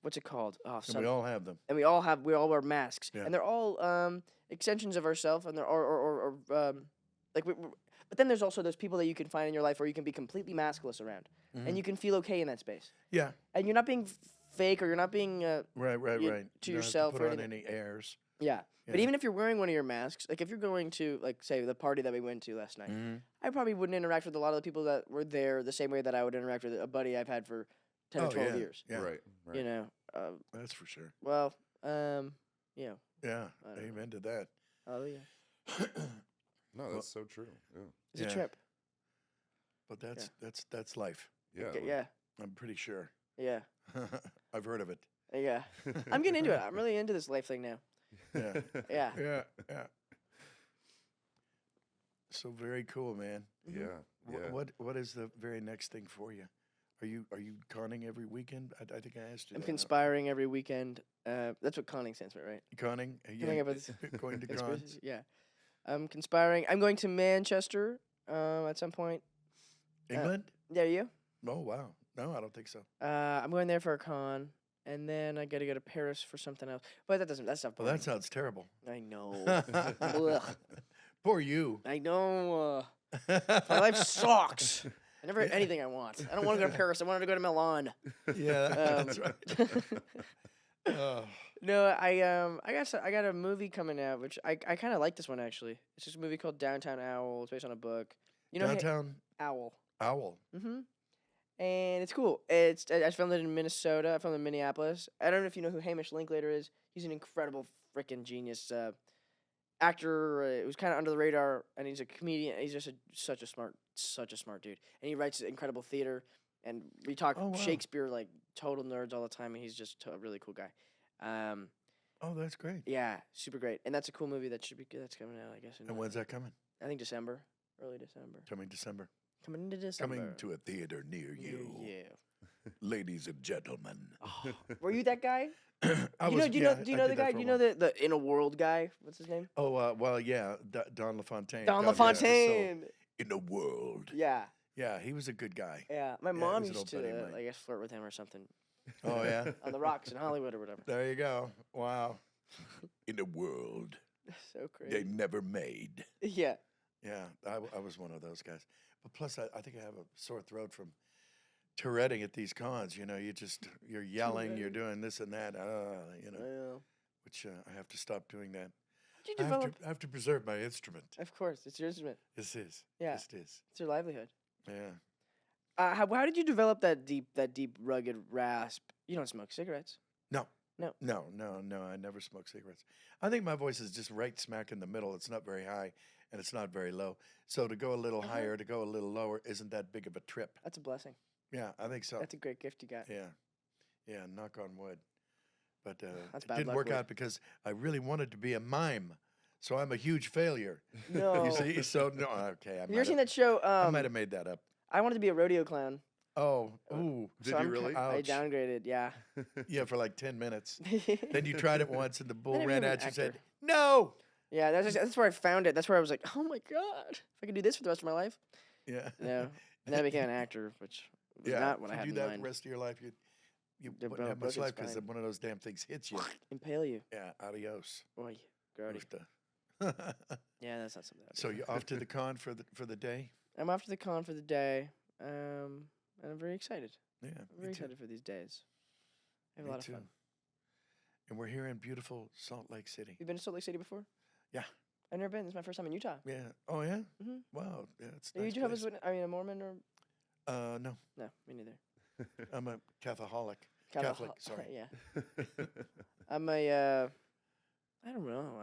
what's it called? Oh, And we all have them. and we all wear masks, Yeah. and they're all extensions of ourselves, and they're but then there's also those people that you can find in your life where you can be completely maskless around, and you can feel okay in that space, Yeah. and you're not being fake, or you're not being Right. you- Right. to You don't have yourself put or on anything. any airs. yeah. But Yeah. even if you're wearing one of your masks, like if you're going to like say the party that we went to last night, I probably wouldn't interact with a lot of the people that were there the same way that I would interact with a buddy I've had for 10 or Oh, 12 yeah. years. Yeah. Right. You know, That's for sure. well, Yeah. I don't know. Amen to that. oh yeah, No, that's so true. Yeah. it's Yeah. a trip. But that's life. Yeah. Okay, yeah, I'm pretty sure. yeah, I've heard of it. yeah. I'm getting into it. I'm really into this life thing now. Yeah. Yeah. Yeah. Yeah. So very cool, man. Yeah. Yeah. What is the very next thing for you? Are you conning every weekend? I think I asked you. I'm that. conspiring every weekend. That's what conning stands for, right? Conning? Conning about this- Going to cons? Conspiracies? Yeah. I'm conspiring. I'm going to Manchester at some point. England? Yeah, you? Oh wow. No, I don't think so. I'm going there for a con, and then I got to go to Paris for something else. But that's not Well, boring. that sounds terrible. I know. Ugh. Poor you. I know. My life sucks. I never had anything I want. I don't want to go to Paris. I wanted to go to Milan. Yeah, that's right. Oh, No, I got a movie coming out, which I kind of like this one actually. It's just a movie called Downtown Owl. It's based on a book. You know, Downtown Owl. Owl. Mm-hmm. And it's cool. I filmed it in Minnesota. I filmed it in Minneapolis. I don't know if you know who Hamish Linklater is. He's an incredible freaking genius actor. It was kind of under the radar, and he's a comedian. He's just such a smart dude. And he writes incredible theater. And we talk Oh, wow. Shakespeare like total nerds all the time. And he's just a really cool guy. Oh, that's great. Yeah, super great. And that's a cool movie that should be good. That's coming out, I guess. And when's that coming? I think December, early December. Coming December. Coming into December. Coming to a theater near you, ladies and gentlemen. Oh, were you that guy? I Do you was- know yeah, the I guy? did that Do for you a know while. the In a World guy? What's his name? Oh, well, yeah, Don LaFontaine. Don God, yeah, so LaFontaine. in a world. Yeah, Yeah, he was a good guy. yeah. My he mom was an used old to, buddy of mine. I guess, flirt with him or something Oh, yeah? on the rocks in Hollywood or whatever. There you go. Wow. In a world So they crazy. never made. Yeah. Yeah, I was one of those guys. But plus, I think I have a sore throat from Touretting at these cons. You know, you're yelling, you're doing this and that, you know, Well, which I have to stop doing that. did you I develop? have to preserve my instrument. Of course, it's your instrument. This is. Yeah. This is. It's your livelihood. Yeah. How did you develop that deep rugged rasp? You don't smoke cigarettes. No. No. No. I never smoke cigarettes. I think my voice is just right smack in the middle. It's not very high and it's not very low. So to go a little higher, to go a little lower, isn't that big of a trip. That's a blessing. Yeah, I think so. That's a great gift you got. Yeah. Yeah, knock on wood. But That's it bad didn't luck, work wood. out because I really wanted to be a mime. So I'm a huge failure. No. You see? So, no, okay. Have you ever seen that show? I might have made that up. I wanted to be a rodeo clown. Oh, ooh. Did so you I'm really? I Ouch. downgraded. Yeah. Yeah, for like 10 minutes. Then you tried it once and the bull Then I ran became at an you and said, actor. no. Yeah, that's where I found it. That's where I was like, oh my god, if I could do this for the rest of my life. Yeah. No, and then I became an actor, which was Yeah, not what if I had you in do that mind. the rest of your life, you The wouldn't have much broken life because spine. one of those damn things hits you. Impale you. Yeah, adios. Boy, grody. Gusta. Yeah, that's not something. I'd So do. you're off to the con for the day? I'm off to the con for the day, and I'm very excited. Yeah, I'm me very too. excited for these days. I have Me a lot too. of fun. And we're here in beautiful Salt Lake City. You've been to Salt Lake City before? Yeah. I've never been. This is my first time in Utah. Yeah. Oh yeah. Mhm. Wow. Yeah, it's a Are you nice Jehovah's place. Witness? I mean, a Mormon or No, no? Me neither. I'm a Catholic. Kinda Catholic. ho- Sorry. yeah. I'm a. I don't know.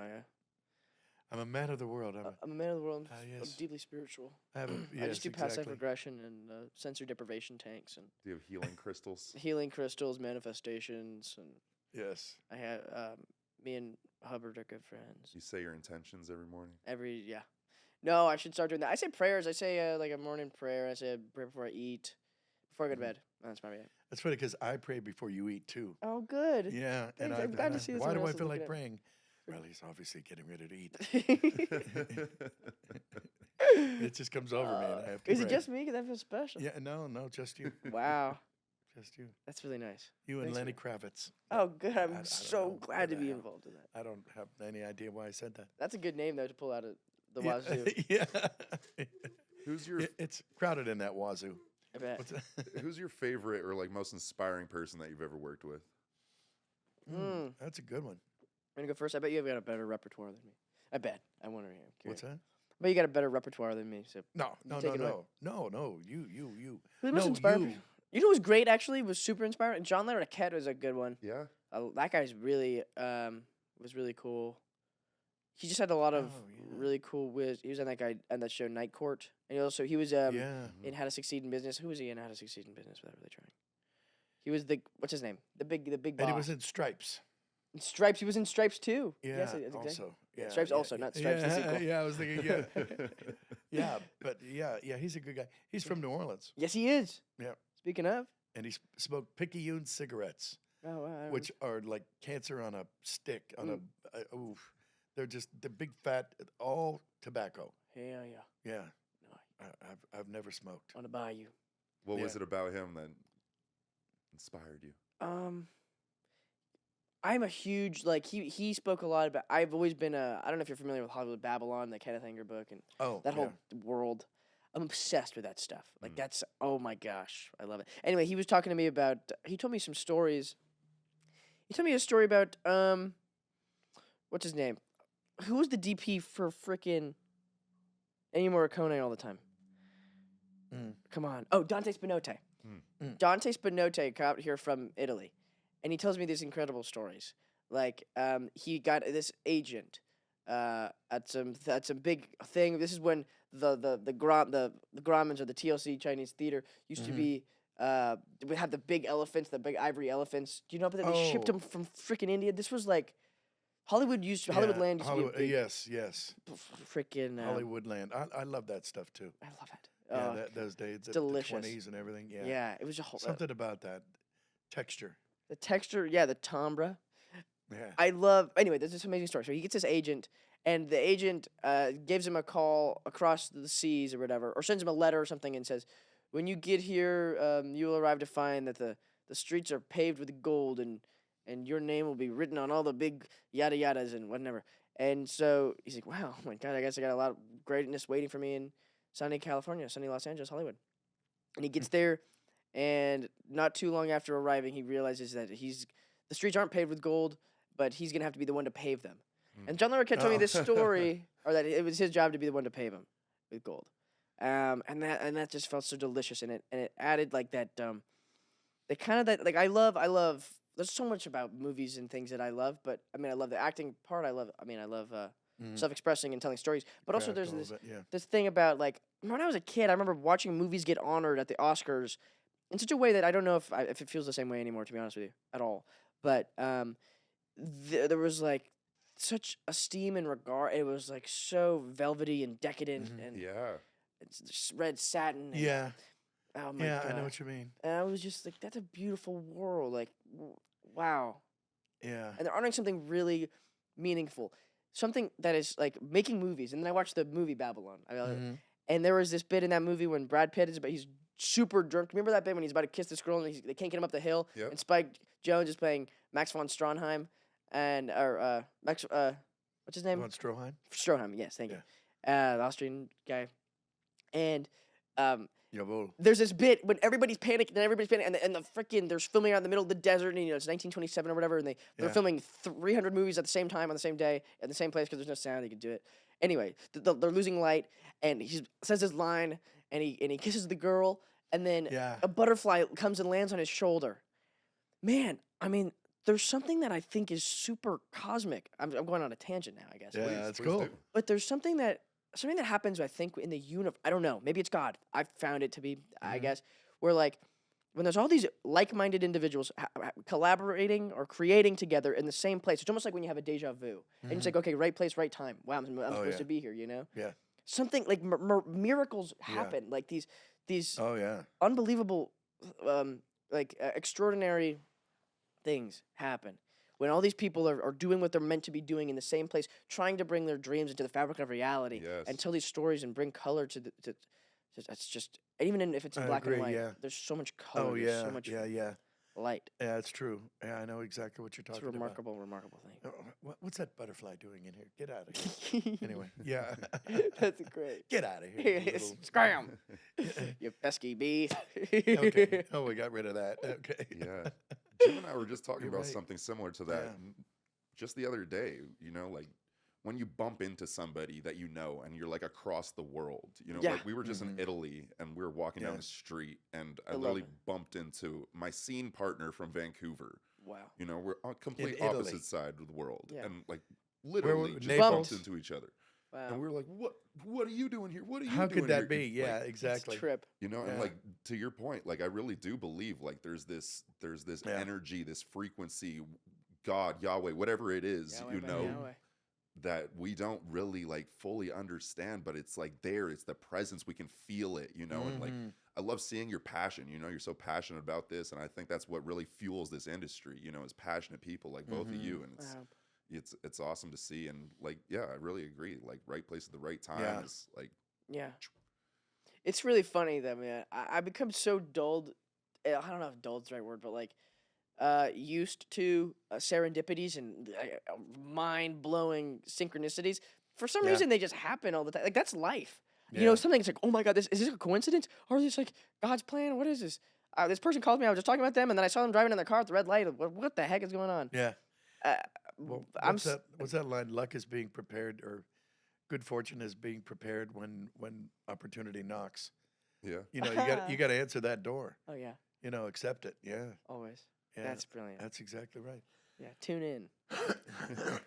I'm a man of the world. I'm a man of the world. Ah, I'm yes. deeply spiritual. I have a, yes, I just do passive exactly. regression and sensory deprivation tanks and Do you have healing crystals? healing crystals, manifestations, and Yes. I have me and Hubbard are good friends. You say your intentions every morning. Yeah. No, I should start doing that. I say prayers. I say like a morning prayer. I say a prayer before I eat, before I go to Mhm. bed. That's probably it. That's funny because I pray before you eat too. Oh, good. Yeah, and Thanks, I'm glad to see that why do someone I else is feel looking like at- praying? Well, he's obviously getting ready to eat. Is It just comes over me, and I have to. it pray. just me? Because I feel special. Yeah, no, just you, Wow. just you, That's really nice. you and Thanks, Lenny man. Kravitz. Oh, good. I I'm don't so know glad to what be the hell. involved in that. I don't have any idea why I said that. That's a good name, though, to pull out of the Yeah, wazoo. yeah. Who's your It's crowded in that wazoo. I bet. What's that? Who's your favorite or like most inspiring person that you've ever worked with? Mm. That's a good one. I'm going to go first. I bet you have got a better repertoire than me. I bet. I wonder. I'm What's curious. that? But you got a better repertoire than me. So No, no, take no, it away. no. You. who's the most No, inspiring? you. person? You know who was great actually? Was super inspiring. John Larroquette was a good one. Yeah. That guy's really was really cool. He just had a lot of Oh, yeah. really cool He was on that show Night Court, and he was Yeah. in How to Succeed in Business. Who was he in How to Succeed in Business without really trying? He was what's his name? The big boss. And he was in Stripes. In Stripes. He was in Stripes too. Yeah. Yes, exactly. Also. Yeah. Stripes also, not Stripes the yeah, sequel. Yeah, I was thinking. Yeah. Yeah, but yeah, he's a good guy. He's from New Orleans, Yes, he is. Yeah. Speaking of. and he smoked Picayune cigarettes, Oh wow. which are like cancer on a stick. On oof, they're big fat, all tobacco. Yeah. Yeah, No, I've never smoked. on the bayou. What was Yeah. it about him that inspired you? I'm a huge he spoke a lot about. I've always been I don't know if you're familiar with Hollywood Babylon, the Kenneth Anger book, and Oh, that whole world. I'm obsessed with that stuff. Like that's oh my gosh, I love it. Anyway, he was talking to me about. He told me some stories. He told me a story about what's his name? Who was the DP for frickin' Ennio Morricone all the time? Come on. Oh, Dante Spinotti. Dante Spinotti out here from Italy, and he tells me these incredible stories. Like he got this agent at some big thing. This is when the Grauman's or the TLC Chinese theater used to be. We had the big elephants, the big ivory elephants. Do you know that they shipped them from freaking India? This was like Hollywood Land used to be a big, yes. Freaking Hollywoodland. I love that stuff too. I love it. Yeah, those days, the delicious. 20s and everything. Yeah, Yeah, it was a whole something about that texture. the texture. Yeah, the timbre. Yeah, I love. Anyway, there's this amazing story. So he gets his agent, and the agent gives him a call across the seas or whatever, or sends him a letter or something, and says, "When you get here, you will arrive to find that the streets are paved with gold, and your name will be written on all the big yada yadas and whatever." And so he's like, "Wow, oh my God, I guess I got a lot of greatness waiting for me in sunny California, sunny Los Angeles, Hollywood." And he gets there, and not too long after arriving, he realizes that the streets aren't paved with gold, but he's gonna have to be the one to pave them. And John Larroquette told me this story, or that it was his job to be the one to pave them with gold. And that just felt so delicious, and it added like that. The kind of that like I love. There's so much about movies and things that I love, but I mean I love the acting part. I love self-expressing and telling stories, but also there's this thing about like when I was a kid, I remember watching movies get honored at the Oscars in such a way that I don't know if it feels the same way anymore, to be honest with you, at all. But there was like such esteem and regard. It was like so velvety and decadent, and it's just red satin. And, oh my God. I know what you mean. And I was just like, that's a beautiful world. Like, wow. Yeah. And they're honoring something really meaningful. Something that is like making movies. And then I watched the movie Babylon. And there was this bit in that movie when Brad Pitt he's super drunk. Remember that bit when he's about to kiss this girl and they can't get him up the hill? Yep. And Spike Jonze is playing Max von Stroheim. And, what's his name? Von Stroheim? Stroheim, yes, thank you. The Austrian guy. And, Jawohl. there's this bit when everybody's panicking and the freaking they're filming out in the middle of the desert and it's 1927 or whatever and they're filming 300 movies at the same time on the same day at the same place because there's no sound they can do it. Anyway, they're losing light and he says his line and he kisses the girl and then a butterfly comes and lands on his shoulder. Man, I mean, there's something that I think is super cosmic. I'm going on a tangent now, I guess. Yeah, that's cool. Do. But there's something that happens, I think, in the universe. I don't know. Maybe it's God. I've found it to be, I guess, where like when there's all these like-minded individuals collaborating or creating together in the same place. It's almost like when you have a deja vu, and it's like, okay, right place, right time. Wow, I'm supposed to be here. You know? Yeah. Something like miracles happen. Like these unbelievable, extraordinary things happen. When all these people are doing what they're meant to be doing in the same place, trying to bring their dreams into the fabric of reality and tell these stories and bring color to it's just, even if it's in black and white, there's so much color, there's so much light. Yeah, it's true. Yeah, I know exactly what you're talking It's a remarkable thing. What's that butterfly doing in here? Get out of here. Anyway, yeah. That's great. Get out of here. Scram! You pesky bee. Okay. Oh, we got rid of that. Okay. Yeah. Jim and I were just talking about something similar to that just the other day, you know, like when you bump into somebody that you know and you're like across the world, you know, like we were just in Italy and we were walking down the street and I literally bumped into my scene partner from Vancouver. Wow. You know, we're on complete In Italy. opposite side of the world and like Where literally were- just Naples? bumped into each other. Wow. And we were like, what are you doing here? What are you How doing could that here? be? Yeah, Like, exactly. It's a trip. you know, and like to your point, like I really do believe like there's this energy, this frequency, God, Yahweh, whatever it is, Yahweh, you know, Yahweh. that we don't really like fully understand, but it's like there, it's the presence, we can feel it, you know, and like I love seeing your passion, you know, you're so passionate about this, and I think that's what really fuels this industry, you know, is passionate people like both of you, and it's awesome to see, and like I really agree, like right place at the right time is like It's really funny that, man. I become so dulled. I don't know if dulled's the right word, but like used to serendipities and mind-blowing synchronicities. For some reason, they just happen all the time. Like, that's life. You know, something. It's like, oh my God, is this a coincidence? Or is this like God's plan? What is this? This person called me. I was just talking about them, and then I saw them driving in their car at the red light. What the heck is going on? Yeah. Uh, Well, I'm what's that line? Luck is being prepared, or good fortune is being prepared when opportunity knocks. Yeah. You know, you got to answer that door. Oh yeah, You know, accept it. Yeah. always. Yeah. That's brilliant. That's exactly right. Yeah, tune in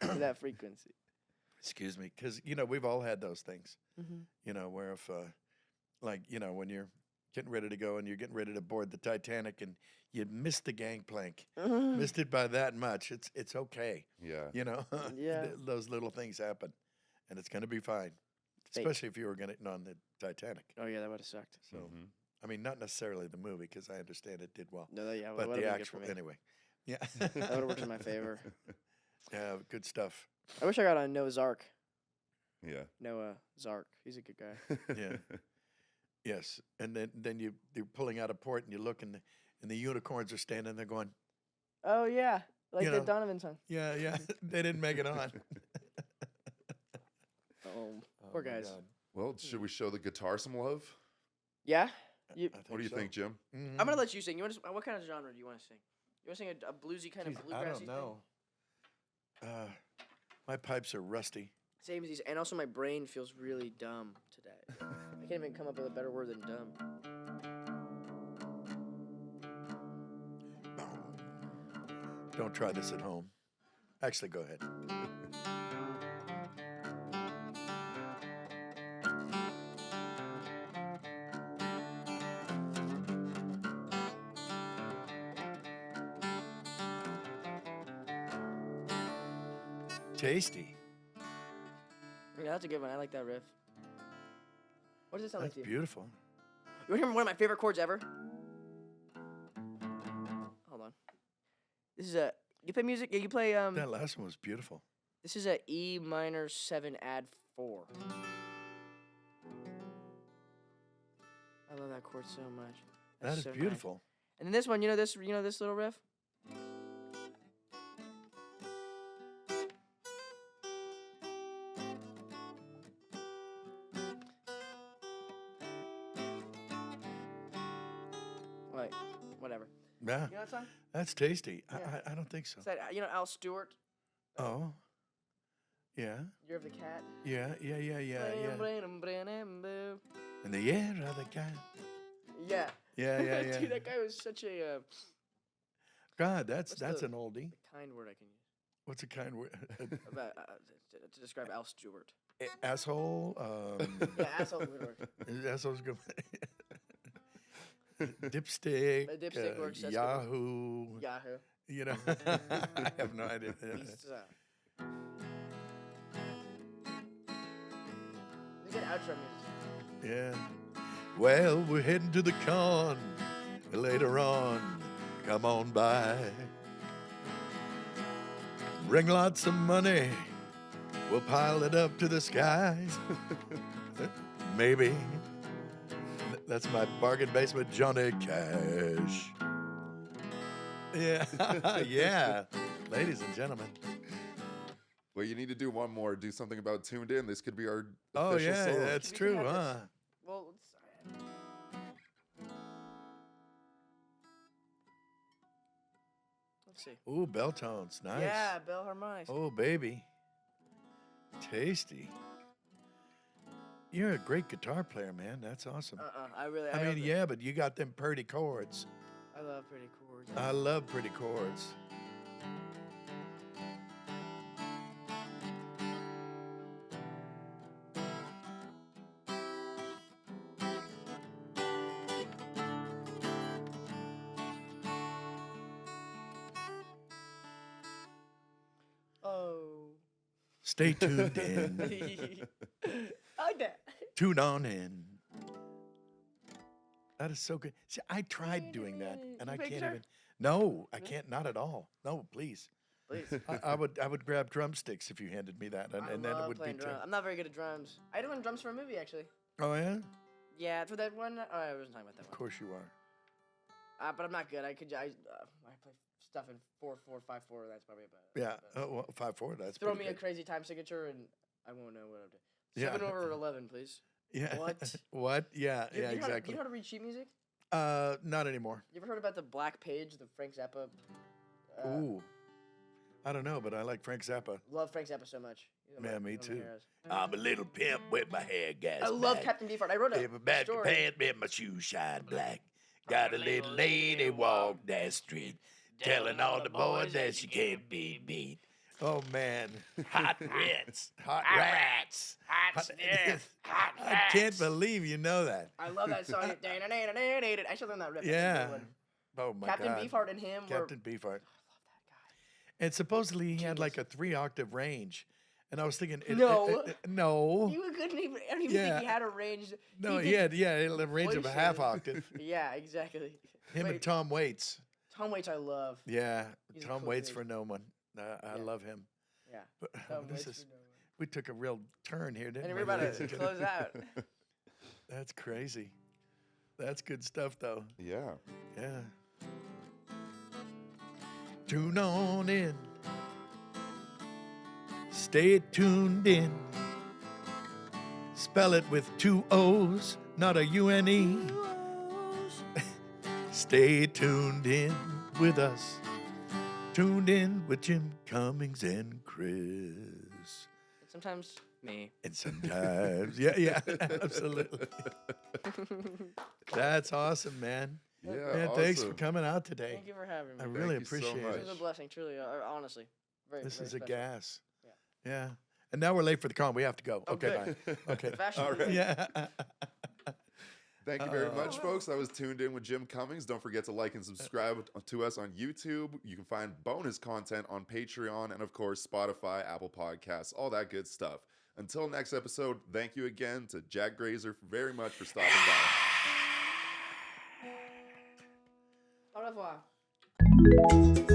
to that frequency. Excuse me, because you know we've all had those things. Mm-hmm. You know, where if like you know when you're getting ready to go and you're getting ready to board the Titanic and you missed the gangplank, missed it by that much. It's okay. Yeah. You know, Yeah. those little things happen, and it's going to be fine. Fate. Especially if you were going to on the Titanic. Oh yeah, that would have sucked. So, Mhm. I mean, not necessarily the movie because I understand it did well, No, yeah, but that the would have actual been good for me. anyway. Yeah, That would have worked in my favor. yeah, good stuff. I wish I got on Noah's Ark. Yeah. Noah Zark. He's a good guy. Yeah, yes, and then you're pulling out a port and you look and the unicorns are standing there going, Oh yeah, like You the know. Donovan song. yeah, yeah, they didn't make it on. Oh, Oh, poor my guys. God. Well, should we show the guitar some love? Yeah. I What do you so. think, Jim? Mhm. I'm gonna let you sing. You want to? What kind of genre do you want to sing? You want to sing a bluesy kind of Jeez, bluegrassy I don't thing? know. My pipes are rusty. Same as these, and also my brain feels really dumb today. I can't even come up with a better word than dumb. Don't try this at home. Actually, go ahead. Tasty. Yeah, that's a good one. I like that riff. What does it sound That's like to you? beautiful. You want to hear one of my favorite chords ever? Hold on. This is a. You play music? Yeah, you play. That last one was beautiful. This is a E minor 7 add 4. I love that chord so much. That That's is so nice. beautiful. And then this one, you know this little riff? Like, whatever. Yeah, You know that song? that's tasty. Yeah. I don't think so. It's that, you know Al Stewart, Oh, yeah, Year of the Cat? yeah. In the air of the cat. Yeah. Yeah. Dude, that guy was such a God, that's What's the- an oldie. kind word I can use What's a kind word? about to describe Al Stewart. Asshole. Yeah, asshole would work. Asshole's good. Dipstick. Dipstick works, that's good. Yahoo. Yahoo. You know, I have no idea. He's, we get outro music. Yeah. Well, we're heading to the con later on. Come on by. Bring lots of money. We'll pile it up to the skies. Maybe. That's my bargain basement Johnny Cash. Yeah. Yeah. Ladies and gentlemen. Well, you need to do one more. Do something about Tuned In. This could be our Oh, official yeah. song. That's We true, can have huh? this. Well, let's see. Ooh, bell tones. Nice. Yeah, Bell Harmonics. Oh, baby. Tasty. You're a great guitar player, man. That's awesome. I really. I mean, love it. yeah, but you got them pretty chords. I love pretty chords. I love pretty chords. Oh. Stay tuned in. I like that. Tune on in. That is so good. See, I tried doing that, and You I play can't guitar? even. No, I can't. Not at all. No, please. Please. I would grab drumsticks if you handed me that, and then it love would be. playing drums. I'm not very good at drums. I had one drums for a movie actually. Oh yeah. Yeah, for that one. Oh, I wasn't talking about that Of one. course you are. But I'm not good. I play stuff in 4/4 5/4. That's probably about it. Yeah. But Well, 5/4. That's throw pretty me a good. crazy time signature and I won't know what I'm doing. Yeah. 7/11, please. Yeah. What? What? Yeah. Do you Yeah. know how to- do Exactly. you know how to read sheet music? Not anymore. You ever heard about the Black Page, the Frank Zappa? Ooh. I don't know, but I like Frank Zappa. Love Frank Zappa so much. He's one of Yeah, my- me one of my too. heroes. I'm a little pimp with my hair gas. I love Captain Beefheart. I wrote a story. pants, and my shoes shine black. Got a little lady walk that street, telling all the boys that she can't be beat. Oh man, hot rats, hot rats, hot. I can't believe you know that. I love that song. I should learn that riff. That's a Yeah. good one. Oh my Captain God. Beefheart and him were. Captain Beefheart. And supposedly he had like a 3-octave range. And I was thinking, No. no. You couldn't even. I don't even Yeah. think he had a range. No, did he had a range of a half voices. octave. Yeah, exactly. Him and Wait, Tom Waits. Tom Waits, I love. Yeah, He's a Tom cool Waits dude. for no one. I Yeah. love him. Yeah. But Tom this Waits is for no one. we took a real turn here, didn't And we? we're about ladies to and gentlemen? close out. That's crazy. That's good stuff, though. Yeah. Yeah. Tune on in. Stay tuned in. Spell it with 2 O's, not a U-N-E. Stay tuned in with us. Tuned in with Jim Cummings and Chris. Sometimes me. And sometimes, yeah, absolutely. That's awesome, man. Yeah. Man, thanks for awesome. coming out today. Thank you for having me. I really you so appreciate much. This is a it. blessing, truly. Honestly, very. This very is a special. gas. Yeah. Yeah. And now we're late for the con. We have to go. Oh, Okay, good. bye. Okay. Fashion All week. right. Yeah. Thank you very much, folks. That was Tuned In with Jim Cummings. Don't forget to like and subscribe to us on YouTube. You can find bonus content on Patreon and, of course, Spotify, Apple Podcasts, all that good stuff. Until next episode, thank you again to Jack Grazer very much for stopping by. Au revoir.